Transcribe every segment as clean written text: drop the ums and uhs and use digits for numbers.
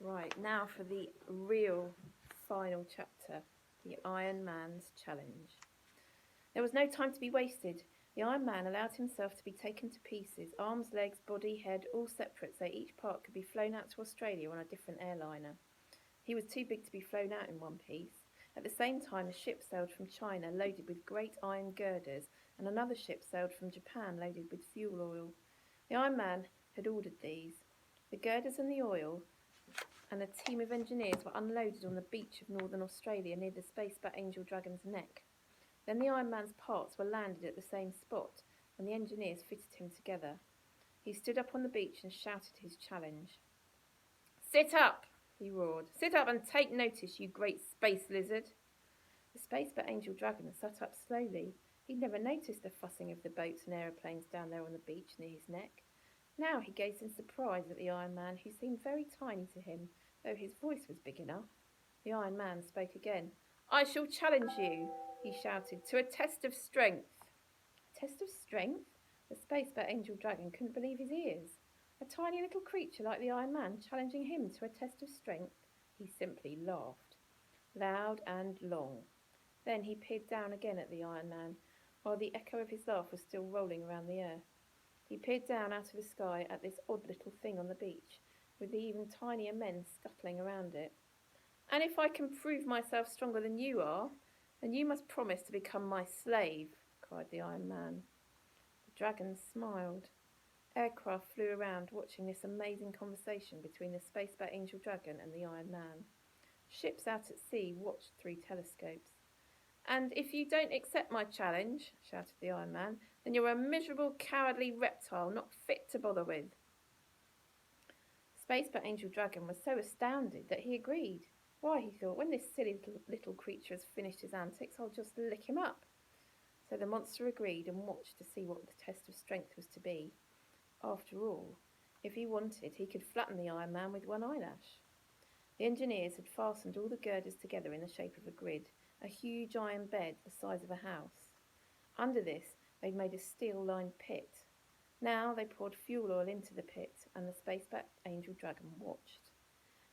Right, now for the real final chapter, the Iron Man's challenge. There was no time to be wasted. The Iron Man allowed himself to be taken to pieces, arms, legs, body, head, all separate, so each part could be flown out to Australia on a different airliner. He was too big to be flown out in one piece. At the same time, a ship sailed from China loaded with great iron girders, and another ship sailed from Japan loaded with fuel oil. The Iron Man had ordered these. The girders and the oil and a team of engineers were unloaded on the beach of northern Australia near the Spacebat Angel Dragon's neck. Then the Iron Man's parts were landed at the same spot, and the engineers fitted him together. He stood up on the beach and shouted his challenge. "Sit up!" he roared. "Sit up and take notice, you great space lizard!" The Spacebat Angel Dragon sat up slowly. He'd never noticed the fussing of the boats and aeroplanes down there on the beach near his neck. Now he gazed in surprise at the Iron Man, who seemed very tiny to him, though his voice was big enough. The Iron Man spoke again. "I shall challenge you," he shouted, "to a test of strength." A test of strength? The Spacebat Angel Dragon couldn't believe his ears. A tiny little creature like the Iron Man challenging him to a test of strength? He simply laughed, loud and long. Then he peered down again at the Iron Man, while the echo of his laugh was still rolling around the earth. He peered down out of the sky at this odd little thing on the beach, with the even tinier men scuttling around it. "And if I can prove myself stronger than you are, then you must promise to become my slave," cried the Iron Man. The dragon smiled. Aircraft flew around, watching this amazing conversation between the Spacebat Angel Dragon and the Iron Man. Ships out at sea watched through telescopes. "And if you don't accept my challenge," shouted the Iron Man, "then you're a miserable, cowardly reptile, not fit to bother with." Spacebat Angel Dragon was so astounded that he agreed. Why, he thought, when this silly little creature has finished his antics, I'll just lick him up. So the monster agreed and watched to see what the test of strength was to be. After all, if he wanted, he could flatten the Iron Man with one eyelash. The engineers had fastened all the girders together in the shape of a grid, a huge iron bed the size of a house. Under this, they'd made a steel-lined pit. Now they poured fuel oil into the pit, and the Spacebat Angel Dragon watched.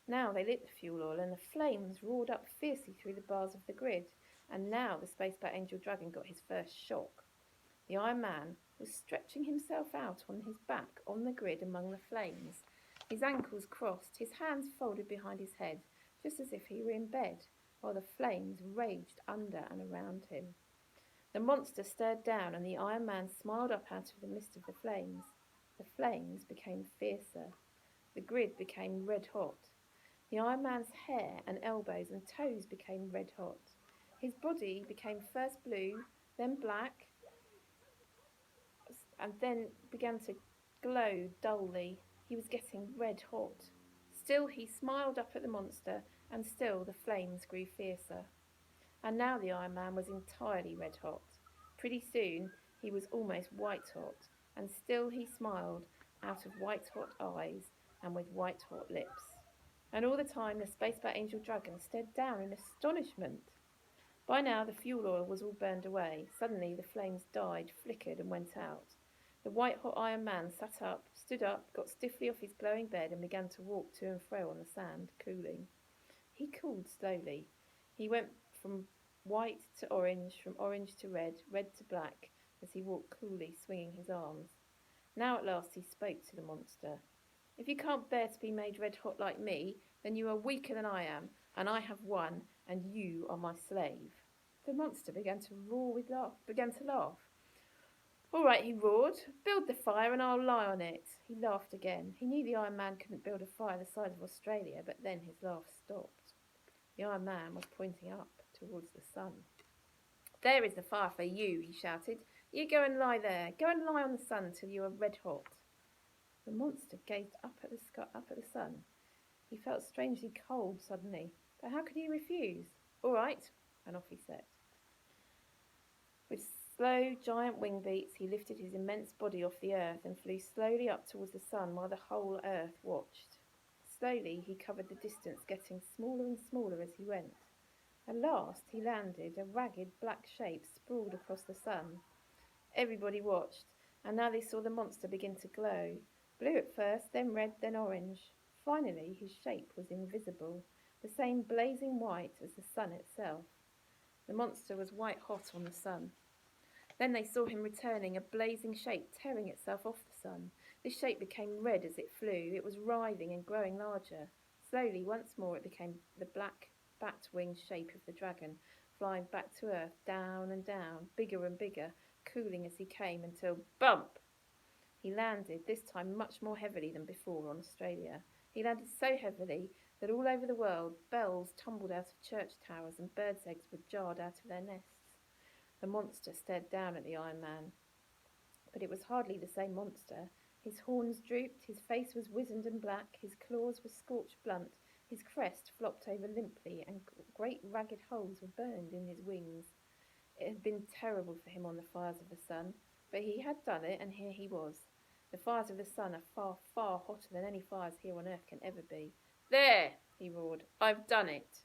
Now they lit the fuel oil, and the flames roared up fiercely through the bars of the grid. And now the Spacebat Angel Dragon got his first shock. The Iron Man was stretching himself out on his back on the grid among the flames, his ankles crossed, his hands folded behind his head, just as if he were in bed, while the flames raged under and around him. The monster stared down, and the Iron Man smiled up out of the mist of the flames. The flames became fiercer. The grid became red hot. The Iron Man's hair and elbows and toes became red hot. His body became first blue, then black, and then began to glow dully. He was getting red hot. Still he smiled up at the monster, and still the flames grew fiercer. And now the Iron Man was entirely red hot. Pretty soon he was almost white hot, and still he smiled out of white hot eyes and with white hot lips. And all the time the Spacebat Angel Dragon stared down in astonishment. By now the fuel oil was all burned away. Suddenly the flames died, flickered, and went out. The white-hot Iron Man sat up, stood up, got stiffly off his glowing bed, and began to walk to and fro on the sand, cooling. He cooled slowly. He went from white to orange, from orange to red, red to black, as he walked coolly, swinging his arms. Now at last he spoke to the monster. "If you can't bear to be made red hot like me, then you are weaker than I am, and I have won, and you are my slave." The monster began to laugh. "All right," he roared. "Build the fire and I'll lie on it." He laughed again. He knew the Iron Man couldn't build a fire the size of Australia, but then his laugh stopped. The Iron Man was pointing up towards the sun. "There is the fire for you," he shouted. "You go and lie there. Go and lie on the sun till you are red hot." The monster gazed up at the sun. He felt strangely cold suddenly, but how could he refuse? "All right," and off he set. With slow, giant wing beats, he lifted his immense body off the earth and flew slowly up towards the sun while the whole earth watched. Slowly he covered the distance, getting smaller and smaller as he went. At last he landed, a ragged black shape sprawled across the sun. Everybody watched, and now they saw the monster begin to glow. Blue at first, then red, then orange. Finally, his shape was invisible, the same blazing white as the sun itself. The monster was white hot on the sun. Then they saw him returning, a blazing shape tearing itself off the sun. This shape became red as it flew. It was writhing and growing larger. Slowly, once more, it became the black bat-winged shape of the dragon, flying back to earth, down and down, bigger and bigger, cooling as he came until bump! He landed, this time much more heavily than before, on Australia. He landed so heavily that all over the world bells tumbled out of church towers and birds' eggs were jarred out of their nests. The monster stared down at the Iron Man. But it was hardly the same monster. His horns drooped, his face was wizened and black, his claws were scorched blunt, his crest flopped over limply, and great ragged holes were burned in his wings. It had been terrible for him on the fires of the sun, but he had done it, and here he was. The fires of the sun are far, far hotter than any fires here on earth can ever be. There, he roared, I've done it.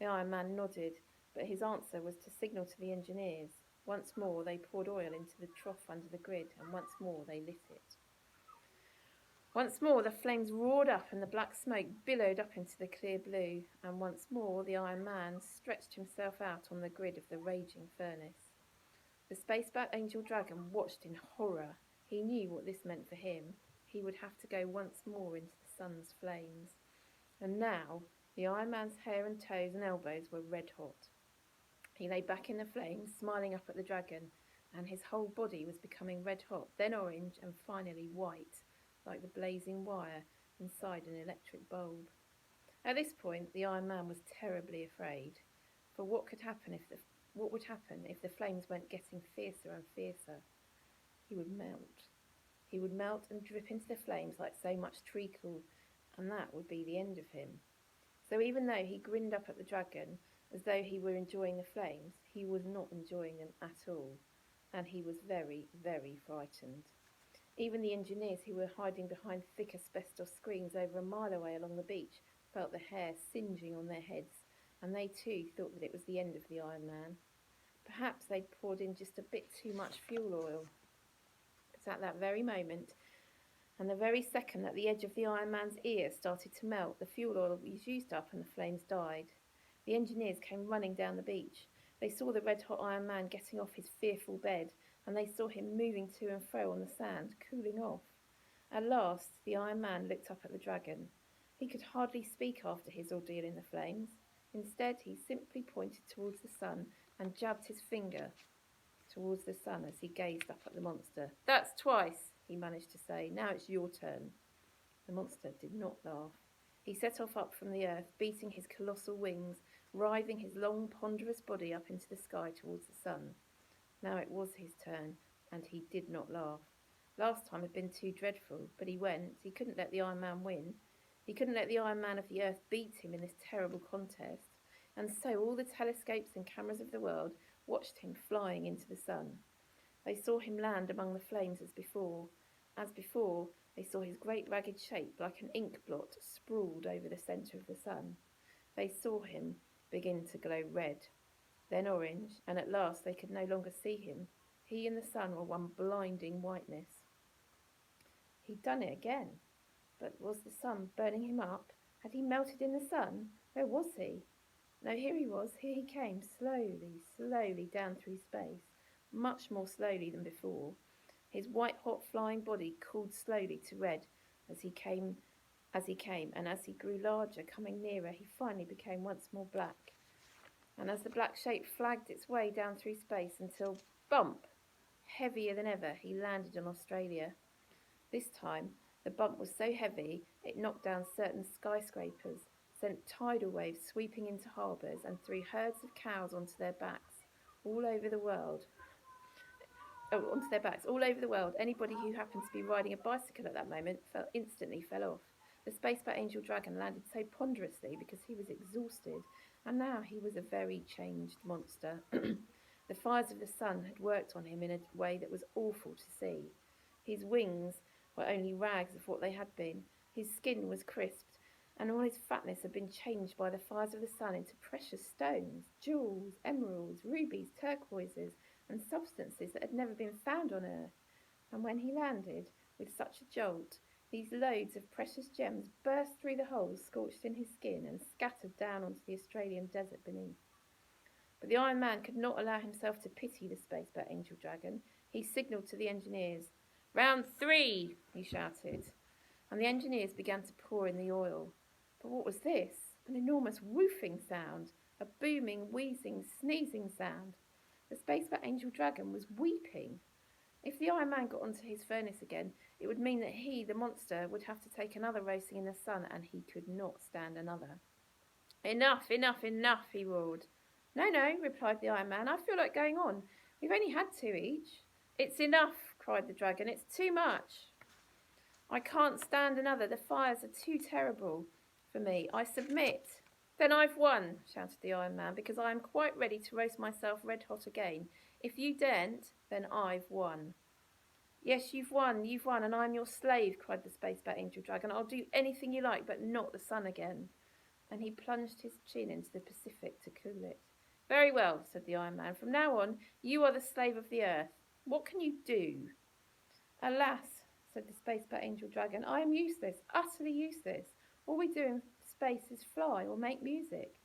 The Iron Man nodded, but his answer was to signal to the engineers. Once more they poured oil into the trough under the grid, and once more they lit it. Once more the flames roared up and the black smoke billowed up into the clear blue, and once more the Iron Man stretched himself out on the grid of the raging furnace. The spacebat Angel Dragon watched in horror. He knew what this meant for him. He would have to go once more into the sun's flames. And now the Iron Man's hair and toes and elbows were red hot. He lay back in the flames, smiling up at the dragon, and his whole body was becoming red hot, then orange, and finally white, like the blazing wire inside an electric bulb. At this point, the Iron Man was terribly afraid, for what would happen if the flames went getting fiercer and fiercer? He would melt. He would melt and drip into the flames like so much treacle, and that would be the end of him. So even though he grinned up at the dragon, as though he were enjoying the flames, he was not enjoying them at all, and he was very, very frightened. Even the engineers who were hiding behind thick asbestos screens over a mile away along the beach felt the hair singeing on their heads, and they too thought that it was the end of the Iron Man. Perhaps they'd poured in just a bit too much fuel oil. But at that very moment, and the very second that the edge of the Iron Man's ear started to melt, the fuel oil was used up and the flames died. The engineers came running down the beach. They saw the red-hot Iron Man getting off his fearful bed, and they saw him moving to and fro on the sand, cooling off. At last, the Iron Man looked up at the dragon. He could hardly speak after his ordeal in the flames. Instead, he simply pointed towards the sun and jabbed his finger towards the sun as he gazed up at the monster. That's twice, he managed to say. Now it's your turn. The monster did not laugh. He set off up from the earth, beating his colossal wings, writhing his long, ponderous body up into the sky towards the sun. Now it was his turn, and he did not laugh. Last time had been too dreadful, but he went. He couldn't let the Iron Man win. He couldn't let the Iron Man of the earth beat him in this terrible contest. And so all the telescopes and cameras of the world watched him flying into the sun. They saw him land among the flames as before. As before, they saw his great ragged shape like an ink blot sprawled over the centre of the sun. They saw him begin to glow red, then orange, and at last they could no longer see him. He and the sun were one blinding whiteness. He'd done it again. But was the sun burning him up? Had he melted in the sun? Where was he? No, here he was. Here he came, slowly, slowly down through space, much more slowly than before. His white-hot flying body cooled slowly to red as he came, and as he grew larger, coming nearer, he finally became once more black. And as the black shape flagged its way down through space until, bump, heavier than ever, he landed on Australia. This time, the bump was so heavy it knocked down certain skyscrapers, sent tidal waves sweeping into harbours, and threw herds of cows onto their backs all over the world. All over the world. Anybody who happened to be riding a bicycle at that moment instantly fell off. The spacebat Angel Dragon landed so ponderously because he was exhausted, and now he was a very changed monster. The fires of the sun had worked on him in a way that was awful to see. His wings were only rags of what they had been. His skin was crisped, and all his fatness had been changed by the fires of the sun into precious stones, jewels, emeralds, rubies, turquoises, and substances that had never been found on earth. And when he landed, with such a jolt, These loads of precious gems burst through the holes scorched in his skin and scattered down onto the Australian desert beneath. But the Iron Man could not allow himself to pity the Spacebat Angel Dragon. He signalled to the engineers. "Round 3, he shouted, and the engineers began to pour in the oil. But what was this? An enormous woofing sound, a booming, wheezing, sneezing sound. The Spacebat Angel Dragon was weeping. If the Iron Man got onto his furnace again, it would mean that he, the monster, would have to take another roasting in the sun, and he could not stand another. "Enough, enough, enough," he roared. "No, no," replied the Iron Man. "I feel like going on. We've only had 2 each." "It's enough," cried the dragon. "It's too much. I can't stand another. The fires are too terrible for me. I submit." "Then I've won," shouted the Iron Man, "because I am quite ready to roast myself red hot again. If you daren't, then I've won." "Yes, you've won, and I'm your slave," cried the Spacebat Angel Dragon. "I'll do anything you like, but not the sun again." And he plunged his chin into the Pacific to cool it. "Very well," said the Iron Man. "From now on, you are the slave of the earth. What can you do?" "Alas," said the Spacebat Angel Dragon, "I am useless, utterly useless. All we do in space is fly or make music."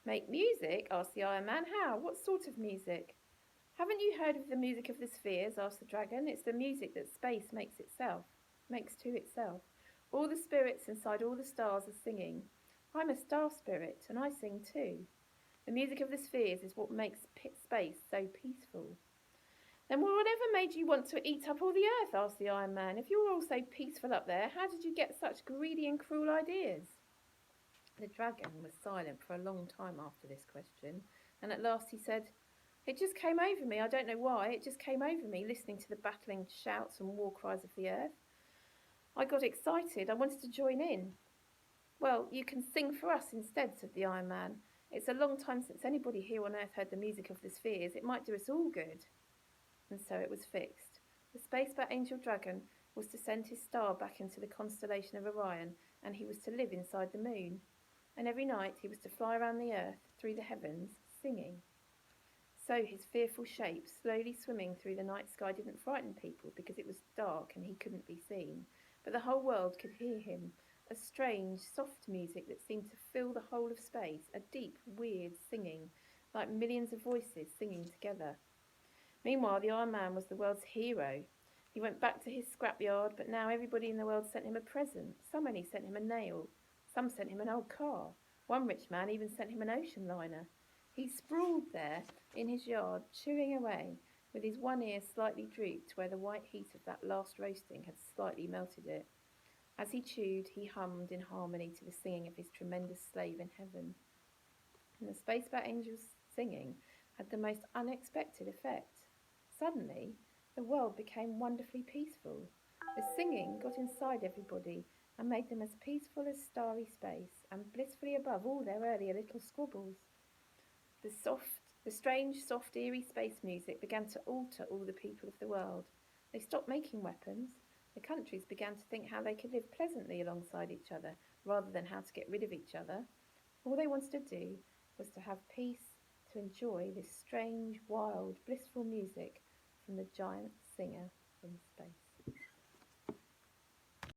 "Make music?" asked the Iron Man. "How? What sort of music?" "Haven't you heard of the music of the spheres?" asked the dragon. "It's the music that space makes to itself. All the spirits inside all the stars are singing. I'm a star spirit, and I sing too. The music of the spheres is what makes space so peaceful." "Then whatever made you want to eat up all the earth?" asked the Iron Man. "If you're all so peaceful up there, how did you get such greedy and cruel ideas?" The dragon was silent for a long time after this question, and at last he said, "It just came over me. I don't know why. It just came over me, listening to the battling shouts and war cries of the earth. I got excited. I wanted to join in." "Well, you can sing for us instead," said the Iron Man. "It's a long time since anybody here on Earth heard the music of the spheres. It might do us all good." And so it was fixed. The Spacebat Angel Dragon was to send his star back into the constellation of Orion, and he was to live inside the moon. And every night he was to fly around the earth, through the heavens, singing. So his fearful shape, slowly swimming through the night sky, didn't frighten people because it was dark and he couldn't be seen. But the whole world could hear him, a strange, soft music that seemed to fill the whole of space, a deep, weird singing, like millions of voices singing together. Meanwhile, the Iron Man was the world's hero. He went back to his scrapyard, but now everybody in the world sent him a present. Some only sent him a nail. Some sent him an old car. One rich man even sent him an ocean liner. He sprawled there in his yard, chewing away, with his one ear slightly drooped where the white heat of that last roasting had slightly melted it. As he chewed, he hummed in harmony to the singing of his tremendous slave in heaven. And the Spacebat Angel's singing had the most unexpected effect. Suddenly, the world became wonderfully peaceful. The singing got inside everybody and made them as peaceful as starry space, and blissfully above all their earlier little squabbles. The strange, soft, eerie space music began to alter all the people of the world. They stopped making weapons. The countries began to think how they could live pleasantly alongside each other, rather than how to get rid of each other. All they wanted to do was to have peace, to enjoy this strange, wild, blissful music from the giant singer in space.